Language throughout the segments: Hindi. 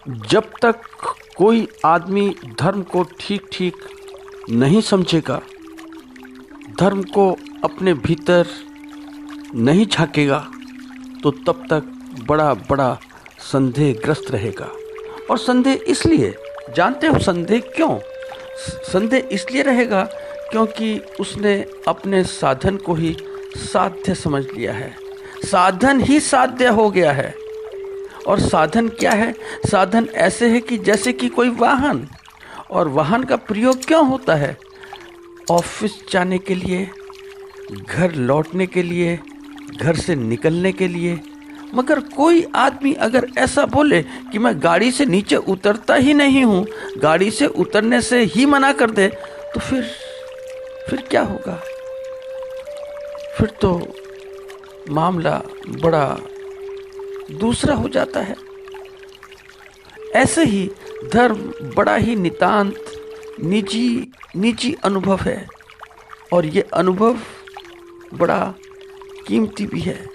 जब तक कोई आदमी धर्म को ठीक ठीक नहीं समझेगा, धर्म को अपने भीतर नहीं झांकेगा, तो तब तक बड़ा बड़ा संदेहग्रस्त रहेगा। और संदेह इसलिए, जानते हो संदेह क्यों? संदेह इसलिए रहेगा क्योंकि उसने अपने साधन को ही साध्य समझ लिया है। साधन ही साध्य हो गया है। और साधन क्या है? साधन ऐसे है कि जैसे कि कोई वाहन। और वाहन का प्रयोग क्यों होता है? ऑफिस जाने के लिए, घर लौटने के लिए, घर से निकलने के लिए। मगर कोई आदमी अगर ऐसा बोले कि मैं गाड़ी से नीचे उतरता ही नहीं हूँ, गाड़ी से उतरने से ही मना कर दे, तो फिर क्या होगा? फिर तो मामला बड़ा दूसरा हो जाता है। ऐसे ही धर्म बड़ा ही नितांत निजी अनुभव है। और ये अनुभव बड़ा कीमती भी है।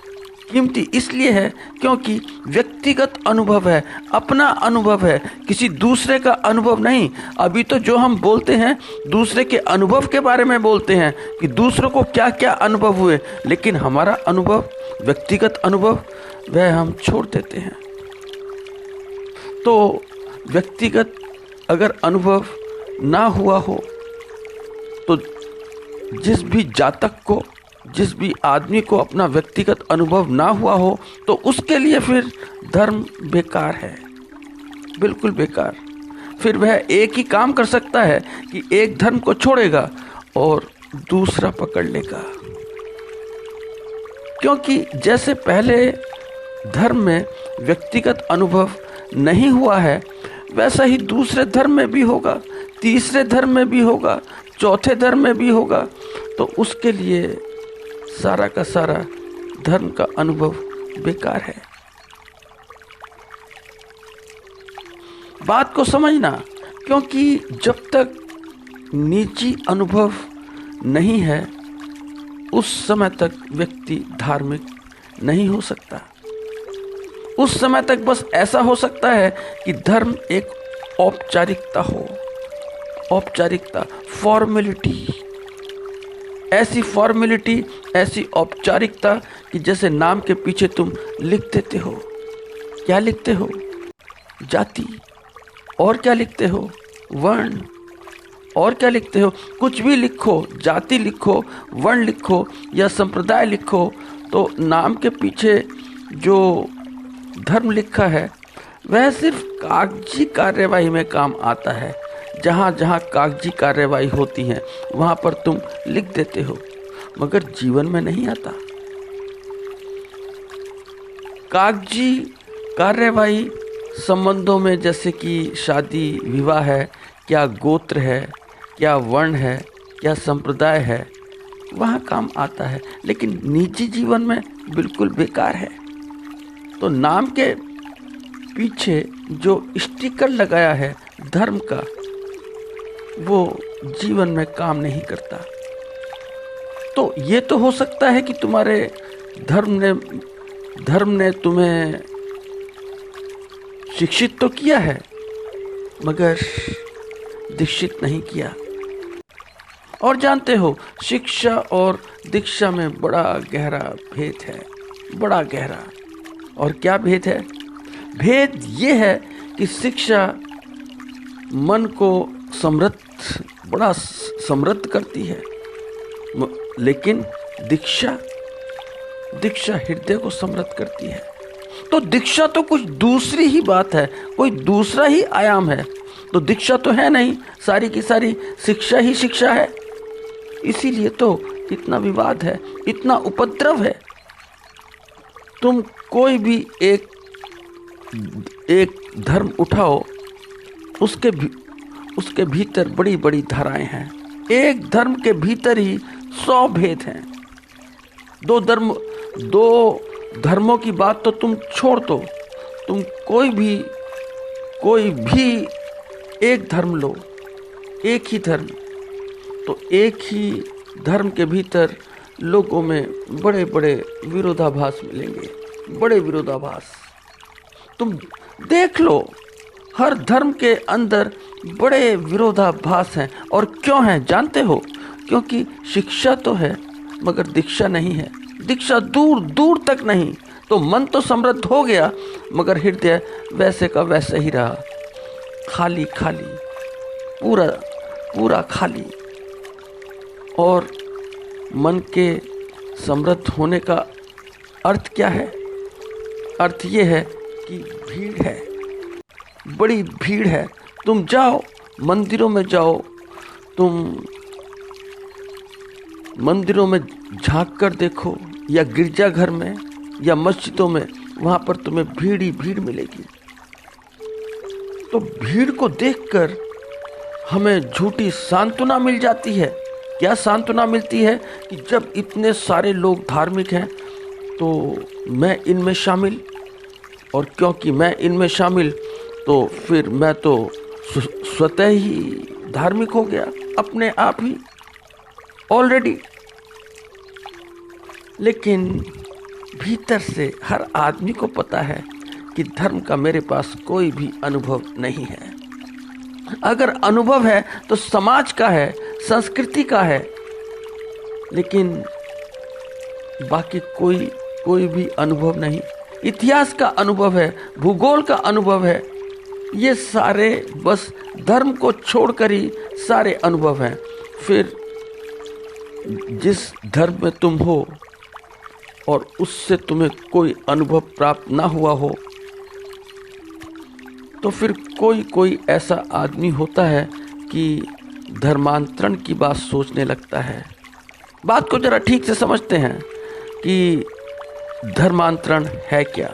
कीमती इसलिए है क्योंकि व्यक्तिगत अनुभव है, अपना अनुभव है, किसी दूसरे का अनुभव नहीं। अभी तो जो हम बोलते हैं दूसरे के अनुभव के बारे में बोलते हैं कि दूसरों को क्या क्या अनुभव हुए, लेकिन हमारा अनुभव, व्यक्तिगत अनुभव, वह हम छोड़ देते हैं। तो व्यक्तिगत अगर अनुभव ना हुआ हो, तो जिस भी जातक को, जिस भी आदमी को अपना व्यक्तिगत अनुभव ना हुआ हो, तो उसके लिए फिर धर्म बेकार है, बिल्कुल बेकार। फिर वह एक ही काम कर सकता है कि एक धर्म को छोड़ेगा और दूसरा पकड़ लेगा। क्योंकि जैसे पहले धर्म में व्यक्तिगत अनुभव नहीं हुआ है, वैसा ही दूसरे धर्म में भी होगा, तीसरे धर्म में भी होगा, चौथे धर्म में भी होगा। तो उसके लिए सारा का सारा धर्म का अनुभव बेकार है। बात को समझना, क्योंकि जब तक निजी अनुभव नहीं है, उस समय तक व्यक्ति धार्मिक नहीं हो सकता। उस समय तक बस ऐसा हो सकता है कि धर्म एक औपचारिकता हो, औपचारिकता, फॉर्मेलिटी, ऐसी फॉर्मेलिटी, ऐसी औपचारिकता कि जैसे नाम के पीछे तुम लिख देते हो। क्या लिखते हो? जाति। और क्या लिखते हो? वर्ण। और क्या लिखते हो? कुछ भी लिखो, जाति लिखो, वर्ण लिखो या संप्रदाय लिखो, तो नाम के पीछे जो धर्म लिखा है वह सिर्फ कागजी कार्यवाही में काम आता है। जहाँ जहाँ कागजी कार्यवाही होती है वहाँ पर तुम लिख देते हो, मगर जीवन में नहीं आता। कागजी कार्यवाही संबंधों में, जैसे कि शादी विवाह है, क्या गोत्र है, क्या वर्ण है, क्या संप्रदाय है, वहाँ काम आता है। लेकिन निजी जीवन में बिल्कुल बेकार है। तो नाम के पीछे जो स्टिकर लगाया है धर्म का, वो जीवन में काम नहीं करता। तो ये तो हो सकता है कि तुम्हारे धर्म ने तुम्हें शिक्षित तो किया है, मगर दीक्षित नहीं किया। और जानते हो, शिक्षा और दीक्षा में बड़ा गहरा भेद है, बड़ा गहरा। और क्या भेद है? भेद ये है कि शिक्षा मन को बड़ा समृद्ध करती है, लेकिन दीक्षा हृदय को समृद्ध करती है। तो दीक्षा तो कुछ दूसरी ही बात है, कोई दूसरा ही आयाम है। तो दीक्षा तो है नहीं, सारी की सारी शिक्षा ही शिक्षा है। इसीलिए तो इतना विवाद है, इतना उपद्रव है। तुम कोई भी एक धर्म उठाओ, उसके भीतर बड़ी बड़ी धाराएं हैं। एक धर्म के भीतर ही 100 भेद हैं। दो धर्मों की बात तो तुम छोड़ दो, तुम कोई भी एक धर्म लो, एक ही धर्म। तो एक ही धर्म के भीतर लोगों में बड़े बड़े विरोधाभास मिलेंगे, बड़े विरोधाभास। तुम देख लो, हर धर्म के अंदर बड़े विरोधाभास हैं। और क्यों हैं जानते हो? क्योंकि शिक्षा तो है मगर दीक्षा नहीं है। दीक्षा दूर दूर तक नहीं। तो मन तो समृद्ध हो गया मगर हृदय वैसे का वैसे ही रहा, खाली खाली, पूरा पूरा खाली। और मन के समृद्ध होने का अर्थ क्या है? अर्थ ये है कि भीड़ है, बड़ी भीड़ है। तुम जाओ, मंदिरों में जाओ, तुम मंदिरों में झांक कर देखो या गिरजाघर में या मस्जिदों में, वहाँ पर तुम्हें भीड़ ही भीड़ मिलेगी। तो भीड़ को देखकर हमें झूठी सांत्वना मिल जाती है। क्या सांत्वना मिलती है? कि जब इतने सारे लोग धार्मिक हैं तो मैं इनमें शामिल, और क्योंकि मैं इनमें शामिल तो फिर मैं तो स्वतः ही धार्मिक हो गया, अपने आप ही ऑलरेडी। लेकिन भीतर से हर आदमी को पता है कि धर्म का मेरे पास कोई भी अनुभव नहीं है। अगर अनुभव है तो समाज का है, संस्कृति का है, लेकिन बाकी कोई भी अनुभव नहीं। इतिहास का अनुभव है, भूगोल का अनुभव है, ये सारे बस धर्म को छोड़कर ही सारे अनुभव हैं। फिर जिस धर्म में तुम हो और उससे तुम्हें कोई अनुभव प्राप्त ना हुआ हो, तो फिर कोई ऐसा आदमी होता है कि धर्मांतरण की बात सोचने लगता है। बात को जरा ठीक से समझते हैं कि धर्मांतरण है क्या।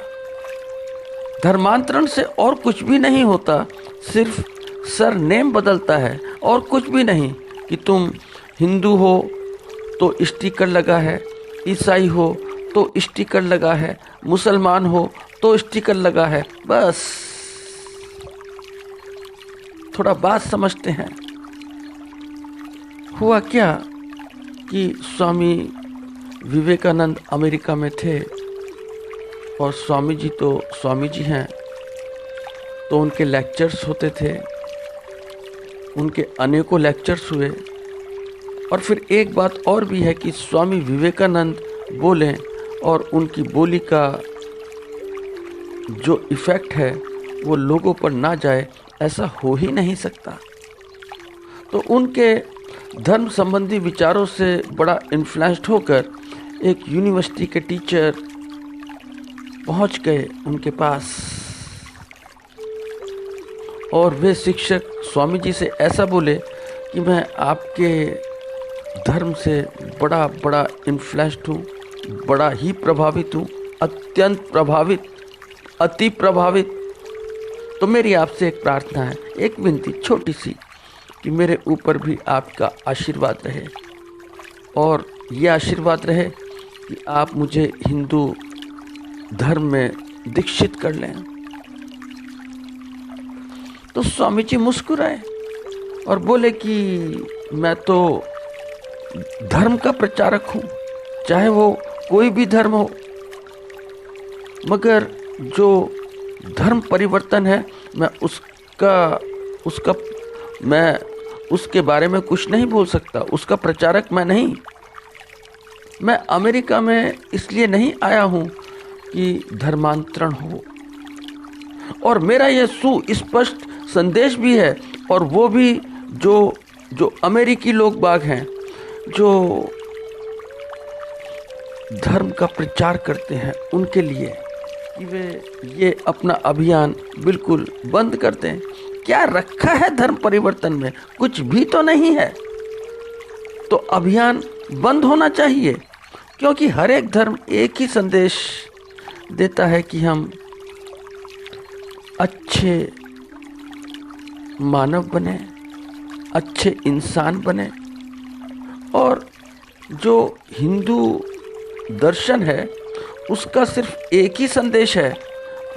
धर्मांतरण से और कुछ भी नहीं होता, सिर्फ सरनेम बदलता है और कुछ भी नहीं। कि तुम हिंदू हो तो स्टिकर लगा है, ईसाई हो तो स्टिकर लगा है, मुसलमान हो तो स्टिकर लगा है, बस। थोड़ा बात समझते हैं। हुआ क्या कि स्वामी विवेकानंद अमेरिका में थे और स्वामी जी तो स्वामी जी हैं, तो उनके लेक्चर्स होते थे, उनके अनेकों लेक्चर्स हुए। और फिर एक बात और भी है कि स्वामी विवेकानंद बोले और उनकी बोली का जो इफ़ेक्ट है वो लोगों पर ना जाए, ऐसा हो ही नहीं सकता। तो उनके धर्म संबंधी विचारों से बड़ा इन्फ्लुएंस्ड होकर एक यूनिवर्सिटी के टीचर पहुंच गए उनके पास, और वे शिक्षक स्वामी जी से ऐसा बोले कि मैं आपके धर्म से बड़ा इन्फ्लुएंस्ड हूँ, बड़ा ही प्रभावित हूँ, अत्यंत प्रभावित, अति प्रभावित। तो मेरी आपसे एक प्रार्थना है, एक विनती छोटी सी, कि मेरे ऊपर भी आपका आशीर्वाद रहे, और ये आशीर्वाद रहे कि आप मुझे हिंदू धर्म में दीक्षित कर लें। तो स्वामी जी मुस्कुराए और बोले कि मैं तो धर्म का प्रचारक हूँ, चाहे वो कोई भी धर्म हो, मगर जो धर्म परिवर्तन है मैं उसके बारे में कुछ नहीं बोल सकता, उसका प्रचारक मैं नहीं। मैं अमेरिका में इसलिए नहीं आया हूँ कि धर्मांतरण हो, और मेरा यह सुस्पष्ट संदेश भी है, और वो भी जो अमेरिकी लोग बाग हैं जो धर्म का प्रचार करते हैं, उनके लिए कि वे ये अपना अभियान बिल्कुल बंद कर दें। क्या रखा है धर्म परिवर्तन में? कुछ भी तो नहीं है। तो अभियान बंद होना चाहिए, क्योंकि हर एक धर्म एक ही संदेश देता है कि हम अच्छे मानव बने, अच्छे इंसान बने। और जो हिंदू दर्शन है उसका सिर्फ एक ही संदेश है,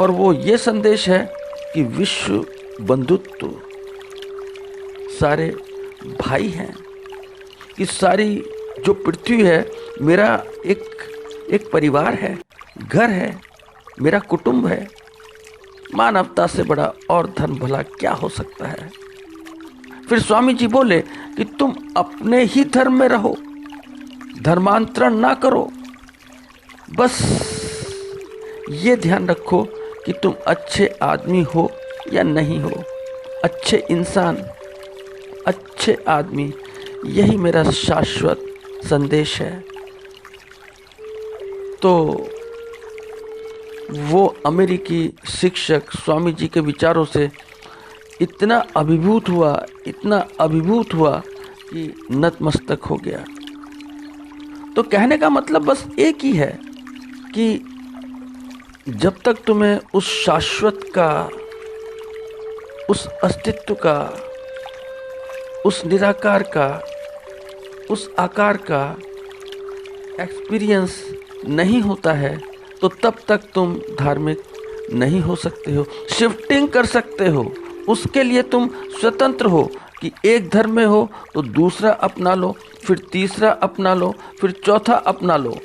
और वो ये संदेश है कि विश्व बंधुत्व, सारे भाई हैं, कि सारी जो पृथ्वी है मेरा एक परिवार है, घर है, मेरा कुटुंब है। मानवता से बड़ा और धर्म भला क्या हो सकता है। फिर स्वामी जी बोले कि तुम अपने ही धर्म में रहो, धर्मांतरण ना करो। बस ये ध्यान रखो कि तुम अच्छे आदमी हो या नहीं हो, अच्छे इंसान, अच्छे आदमी, यही मेरा शाश्वत संदेश है। तो वो अमेरिकी शिक्षक स्वामी जी के विचारों से इतना अभिभूत हुआ कि नतमस्तक हो गया। तो कहने का मतलब बस एक ही है कि जब तक तुम्हें उस शाश्वत का, उस अस्तित्व का, उस निराकार का, उस आकार का एक्सपीरियंस नहीं होता है, तो तब तक तुम धार्मिक नहीं हो सकते हो। शिफ्टिंग कर सकते हो, उसके लिए तुम स्वतंत्र हो कि एक धर्म में हो तो दूसरा अपना लो, फिर तीसरा अपना लो, फिर चौथा अपना लो।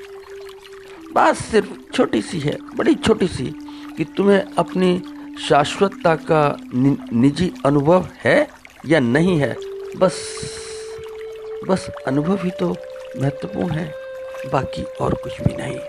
बात सिर्फ छोटी सी है, बड़ी छोटी सी, कि तुम्हें अपनी शाश्वतता का निजी अनुभव है या नहीं है। बस अनुभव ही तो महत्वपूर्ण है, बाकी और कुछ भी नहीं।